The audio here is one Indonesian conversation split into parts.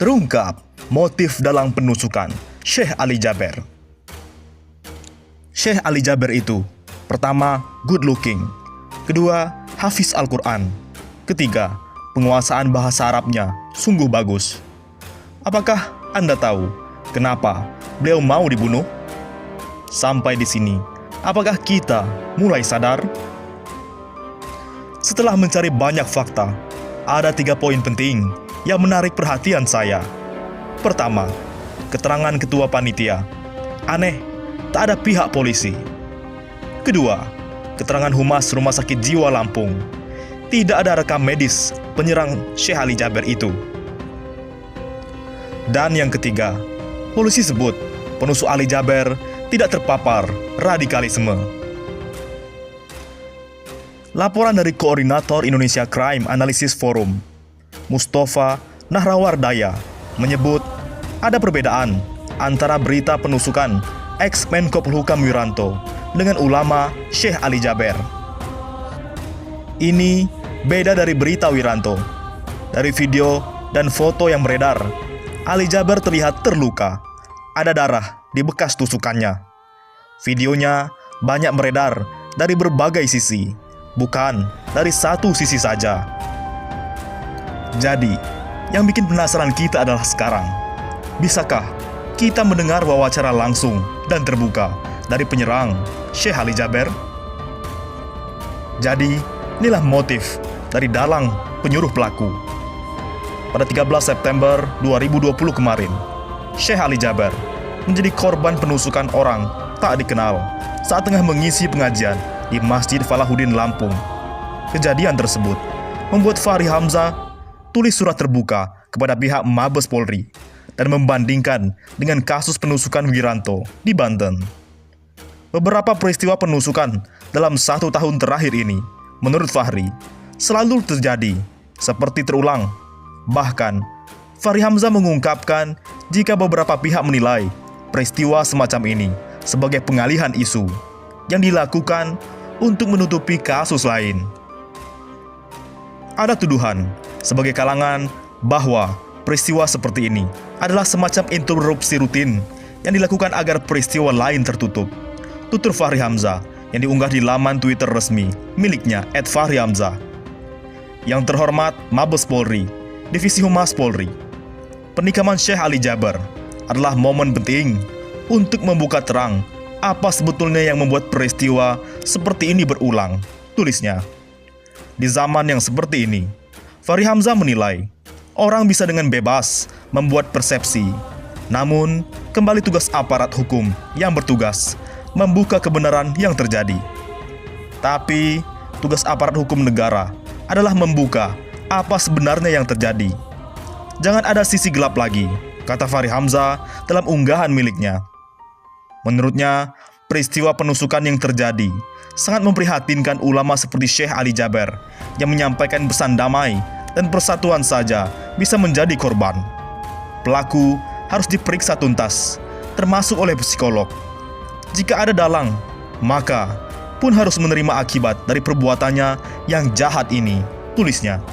Terungkap motif dalam penusukan Syekh Ali Jaber. Syekh Ali Jaber itu, pertama, good looking. Kedua, hafiz Al-Quran. Ketiga, penguasaan bahasa Arabnya sungguh bagus. Apakah Anda tahu kenapa beliau mau dibunuh? Sampai di sini, apakah kita mulai sadar? Setelah mencari banyak fakta, ada 3 poin penting yang menarik perhatian saya. Pertama, keterangan ketua panitia. Aneh, tak ada pihak polisi. Kedua, keterangan humas Rumah Sakit Jiwa Lampung. Tidak ada rekam medis penyerang Syekh Ali Jaber itu. Dan yang ketiga, polisi sebut penusuk Ali Jaber tidak terpapar radikalisme. Laporan dari Koordinator Indonesia Crime Analysis Forum, Mustafa Nahrawardaya, menyebut ada perbedaan antara berita penusukan ex-Menko Polhukam Wiranto dengan ulama Syekh Ali Jaber. Ini beda dari berita Wiranto. Dari video dan foto yang beredar, Ali Jaber terlihat terluka. Ada darah di bekas tusukannya. Videonya banyak beredar dari berbagai sisi, bukan dari satu sisi saja. Jadi, yang bikin penasaran kita adalah sekarang, bisakah kita mendengar wawancara langsung dan terbuka dari penyerang Syekh Ali Jaber? Jadi, inilah motif dari dalang penyuruh pelaku. Pada 13 September 2020 kemarin, Syekh Ali Jaber menjadi korban penusukan orang tak dikenal saat tengah mengisi pengajian di Masjid Falahuddin Lampung. Kejadian tersebut membuat Fahri Hamzah tulis surat terbuka kepada pihak Mabes Polri dan membandingkan dengan kasus penusukan Wiranto di Banten. Beberapa peristiwa penusukan dalam 1 tahun terakhir ini, menurut Fahri, selalu terjadi seperti terulang. Bahkan, Fahri Hamzah mengungkapkan jika beberapa pihak menilai peristiwa semacam ini sebagai pengalihan isu yang dilakukan untuk menutupi kasus lain. Ada tuduhan sebagai kalangan bahwa peristiwa seperti ini adalah semacam interupsi rutin yang dilakukan agar peristiwa lain tertutup. Tutur Fahri Hamzah yang diunggah di laman Twitter resmi miliknya @FahriHamzah. Yang terhormat Mabes Polri, Divisi Humas Polri, penikaman Syekh Ali Jaber adalah momen penting untuk membuka terang apa sebetulnya yang membuat peristiwa seperti ini berulang, tulisnya. Di zaman yang seperti ini, Fahri Hamzah menilai orang bisa dengan bebas membuat persepsi. Namun, kembali tugas aparat hukum yang bertugas membuka kebenaran yang terjadi. Tapi, tugas aparat hukum negara adalah membuka apa sebenarnya yang terjadi. Jangan ada sisi gelap lagi, kata Fahri Hamzah dalam unggahan miliknya. Menurutnya, peristiwa penusukan yang terjadi sangat memprihatinkan ulama seperti Syekh Ali Jaber yang menyampaikan pesan damai dan persatuan saja bisa menjadi korban. Pelaku harus diperiksa tuntas, termasuk oleh psikolog. Jika ada dalang, maka pun harus menerima akibat dari perbuatannya yang jahat ini, tulisnya.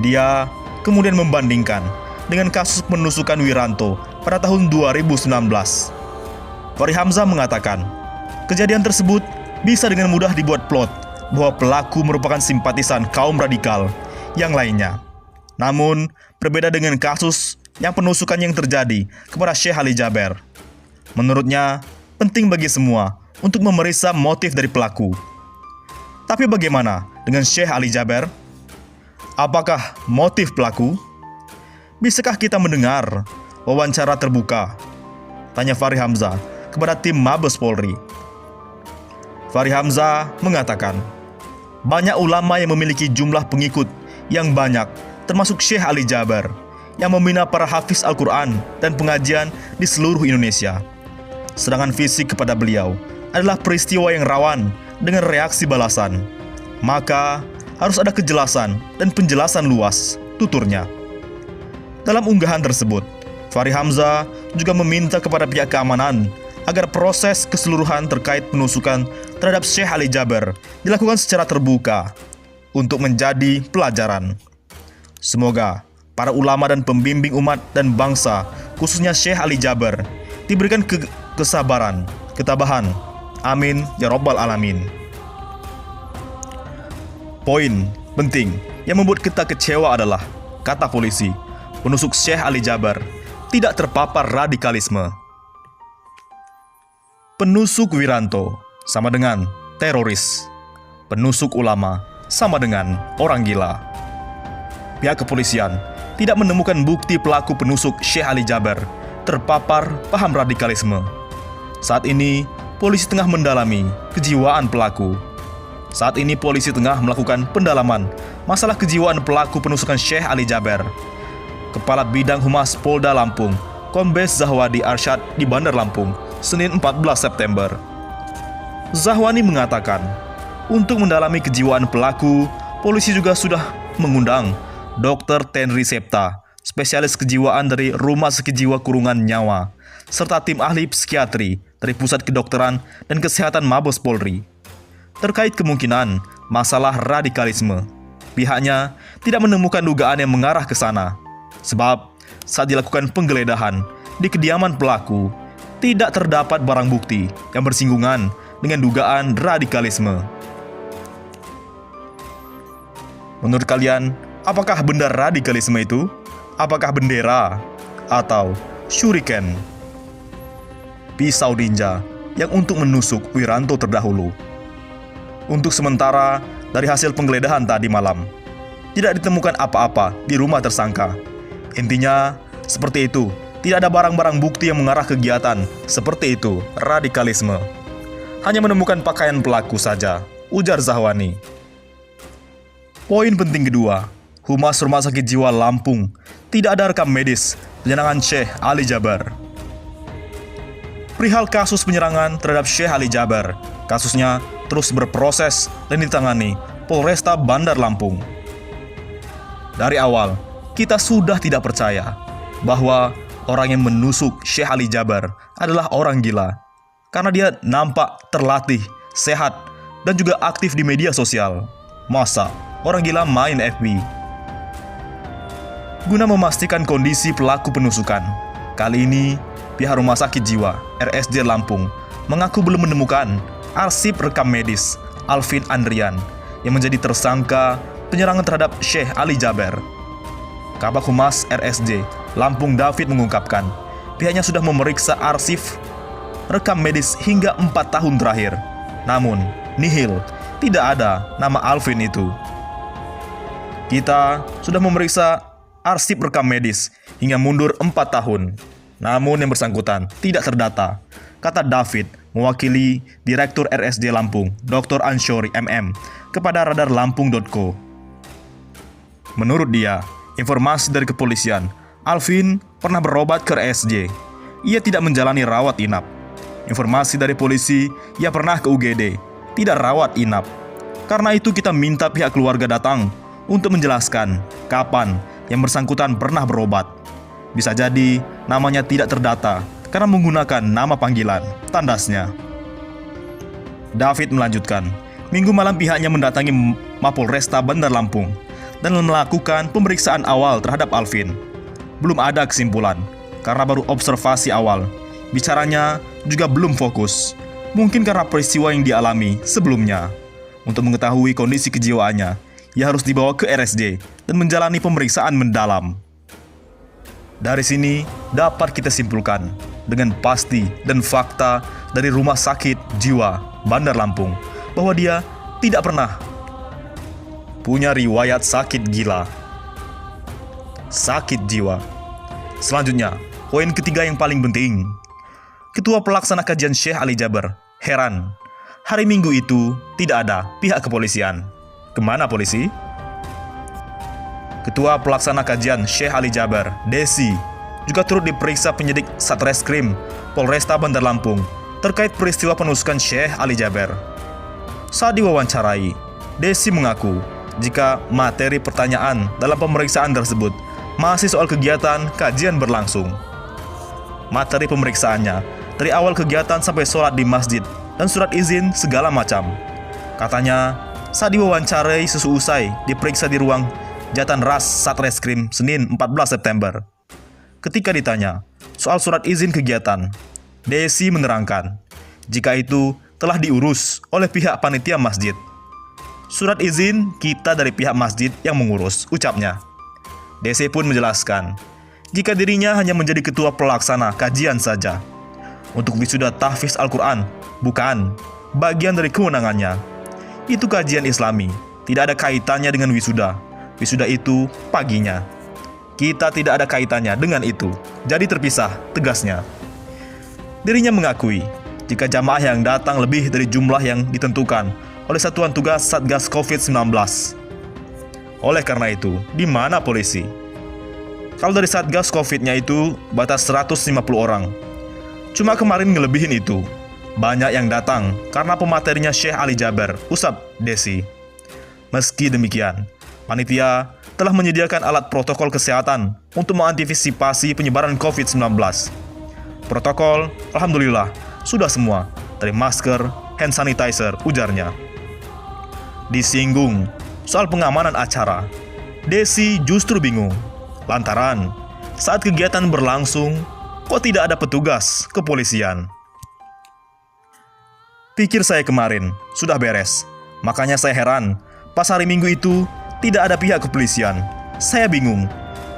Dia kemudian membandingkan dengan kasus penusukan Wiranto pada tahun 2019. Fahri Hamzah mengatakan, kejadian tersebut bisa dengan mudah dibuat plot bahwa pelaku merupakan simpatisan kaum radikal yang lainnya. Namun, berbeda dengan kasus yang penusukan yang terjadi kepada Syekh Ali Jaber. Menurutnya, penting bagi semua untuk memeriksa motif dari pelaku. Tapi bagaimana dengan Syekh Ali Jaber? Apakah motif pelaku? Bisakah kita mendengar wawancara terbuka? Tanya Fahri Hamzah kepada tim Mabes Polri. Fahri Hamzah mengatakan, banyak ulama yang memiliki jumlah pengikut yang banyak, termasuk Syekh Ali Jaber, yang membina para hafiz Al-Quran dan pengajian di seluruh Indonesia. Serangan fisik kepada beliau adalah peristiwa yang rawan dengan reaksi balasan. Maka harus ada kejelasan dan penjelasan luas, tuturnya. Dalam unggahan tersebut, Fahri Hamzah juga meminta kepada pihak keamanan agar proses keseluruhan terkait penusukan terhadap Syekh Ali Jaber dilakukan secara terbuka untuk menjadi pelajaran. Semoga para ulama dan pembimbing umat dan bangsa, khususnya Syekh Ali Jaber, diberikan kesabaran, ketabahan. Amin ya Rabbal Alamin. Poin penting yang membuat kita kecewa adalah, kata polisi, penusuk Syekh Ali Jaber tidak terpapar radikalisme. Penusuk Wiranto sama dengan teroris. Penusuk ulama sama dengan orang gila. Pihak kepolisian tidak menemukan bukti pelaku penusuk Syekh Ali Jaber terpapar paham radikalisme. Saat ini, polisi tengah mendalami kejiwaan pelaku. Saat ini polisi tengah melakukan pendalaman masalah kejiwaan pelaku penusukan Syekh Ali Jaber. Kepala Bidang Humas Polda Lampung, Kombes Zahwadi Arsyad di Bandar Lampung, Senin 14 September. Zahwani mengatakan, untuk mendalami kejiwaan pelaku, polisi juga sudah mengundang Dr. Tenri Septa, spesialis kejiwaan dari Rumah Sakit Jiwa Kurungan Nyawa, serta tim ahli psikiatri dari Pusat Kedokteran dan Kesehatan Mabes Polri. Terkait kemungkinan masalah radikalisme, pihaknya tidak menemukan dugaan yang mengarah ke sana. Sebab saat dilakukan penggeledahan di kediaman pelaku, tidak terdapat barang bukti yang bersinggungan dengan dugaan radikalisme. Menurut kalian, apakah benda radikalisme itu? Apakah bendera atau shuriken? Pisau ninja yang untuk menusuk Wiranto terdahulu. Untuk sementara, dari hasil penggeledahan tadi malam, tidak ditemukan apa-apa di rumah tersangka. Intinya, seperti itu. Tidak ada barang-barang bukti yang mengarah kegiatan seperti itu, radikalisme. Hanya menemukan pakaian pelaku saja, ujar Zahwani. Poin penting kedua, Humas Rumah Sakit Jiwa Lampung, tidak ada rekam medis penyerangan Syekh Ali Jaber. Perihal kasus penyerangan terhadap Syekh Ali Jaber, kasusnya terus berproses dan ditangani Polresta Bandar Lampung. Dari awal, kita sudah tidak percaya bahwa orang yang menusuk Syekh Ali Jaber adalah orang gila, karena dia nampak terlatih, sehat, dan juga aktif di media sosial. Masa orang gila main FB? Guna memastikan kondisi pelaku penusukan, kali ini pihak Rumah Sakit Jiwa RSJ Lampung mengaku belum menemukan arsip rekam medis Alvin Andrian yang menjadi tersangka penyerangan terhadap Syekh Ali Jaber. Kabag Humas RSJ Lampung David mengungkapkan, pihaknya sudah memeriksa arsip rekam medis hingga 4 tahun terakhir. Namun, nihil, tidak ada nama Alvin itu. Kita sudah memeriksa arsip rekam medis hingga mundur 4 tahun. Namun yang bersangkutan tidak terdata, kata David, mewakili Direktur RSJ Lampung, Dr. Ansyori MM, kepada radarlampung.co. Menurut dia, informasi dari kepolisian, Alvin pernah berobat ke RSJ. Ia tidak menjalani rawat inap. Informasi dari polisi, ia pernah ke UGD, tidak rawat inap. Karena itu kita minta pihak keluarga datang untuk menjelaskan kapan yang bersangkutan pernah berobat. Bisa jadi namanya tidak terdata karena menggunakan nama panggilan, tandasnya. David melanjutkan, Minggu malam pihaknya mendatangi Mapolresta Bandar Lampung dan melakukan pemeriksaan awal terhadap Alvin. Belum ada kesimpulan, karena baru observasi awal. Bicaranya juga belum fokus, mungkin karena peristiwa yang dialami sebelumnya. Untuk mengetahui kondisi kejiwaannya, ia harus dibawa ke RSJ dan menjalani pemeriksaan mendalam. Dari sini dapat kita simpulkan dengan pasti dan fakta dari Rumah Sakit Jiwa Bandar Lampung bahwa dia tidak pernah punya riwayat sakit gila, sakit jiwa. Selanjutnya, poin ketiga yang paling penting. Ketua Pelaksana Kajian Syekh Ali Jaber heran, hari Minggu itu tidak ada pihak kepolisian. Kemana polisi? Ketua Pelaksana Kajian Syekh Ali Jaber, Desi, juga turut diperiksa penyidik Satreskrim Polresta Bandar Lampung terkait peristiwa penusukan Syekh Ali Jaber. Saat diwawancarai, Desi mengaku jika materi pertanyaan dalam pemeriksaan tersebut masih soal kegiatan kajian berlangsung. Materi pemeriksaannya dari awal kegiatan sampai sholat di masjid dan surat izin segala macam. Katanya, saat diwawancarai seusai diperiksa di ruang Jatan Ras Satreskrim, Senin 14 September. Ketika ditanya soal surat izin kegiatan, Desi menerangkan jika itu telah diurus oleh pihak panitia masjid. Surat izin kita dari pihak masjid yang mengurus, ucapnya. Desi pun menjelaskan jika dirinya hanya menjadi ketua pelaksana kajian saja. Untuk wisuda tahfiz Al-Quran, bukan bagian dari kewenangannya. Itu kajian Islami, tidak ada kaitannya dengan wisuda. Wisuda itu paginya. Kita tidak ada kaitannya dengan itu, jadi terpisah, tegasnya. Dirinya mengakui jika jamaah yang datang lebih dari jumlah yang ditentukan oleh Satuan Tugas Satgas COVID-19. Oleh karena itu, di mana polisi? Kalau dari Satgas COVID-nya itu batas 150 orang. Cuma kemarin ngelebihin itu. Banyak yang datang karena pematerinya Syekh Ali Jaber, usap Desi. Meski demikian, panitia telah menyediakan alat protokol kesehatan untuk mengantisipasi penyebaran COVID-19. Protokol, alhamdulillah, sudah semua, dari masker, hand sanitizer, ujarnya. Disinggung soal pengamanan acara, Desi justru bingung. Lantaran saat kegiatan berlangsung, kok tidak ada petugas kepolisian? Pikir saya kemarin, sudah beres. Makanya saya heran, pas hari Minggu itu tidak ada pihak kepolisian. Saya bingung.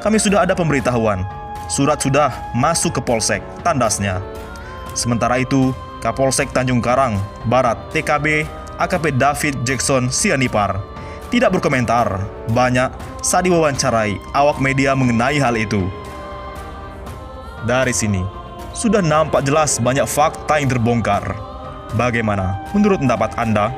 Kami sudah ada pemberitahuan. Surat sudah masuk ke Polsek, tandasnya. Sementara itu, Kapolsek Tanjung Karang, Barat, TKB, AKP David Jackson Sianipar tidak berkomentar banyak saat diwawancarai awak media mengenai hal itu. Dari sini, sudah nampak jelas banyak fakta yang terbongkar. Bagaimana menurut pendapat Anda?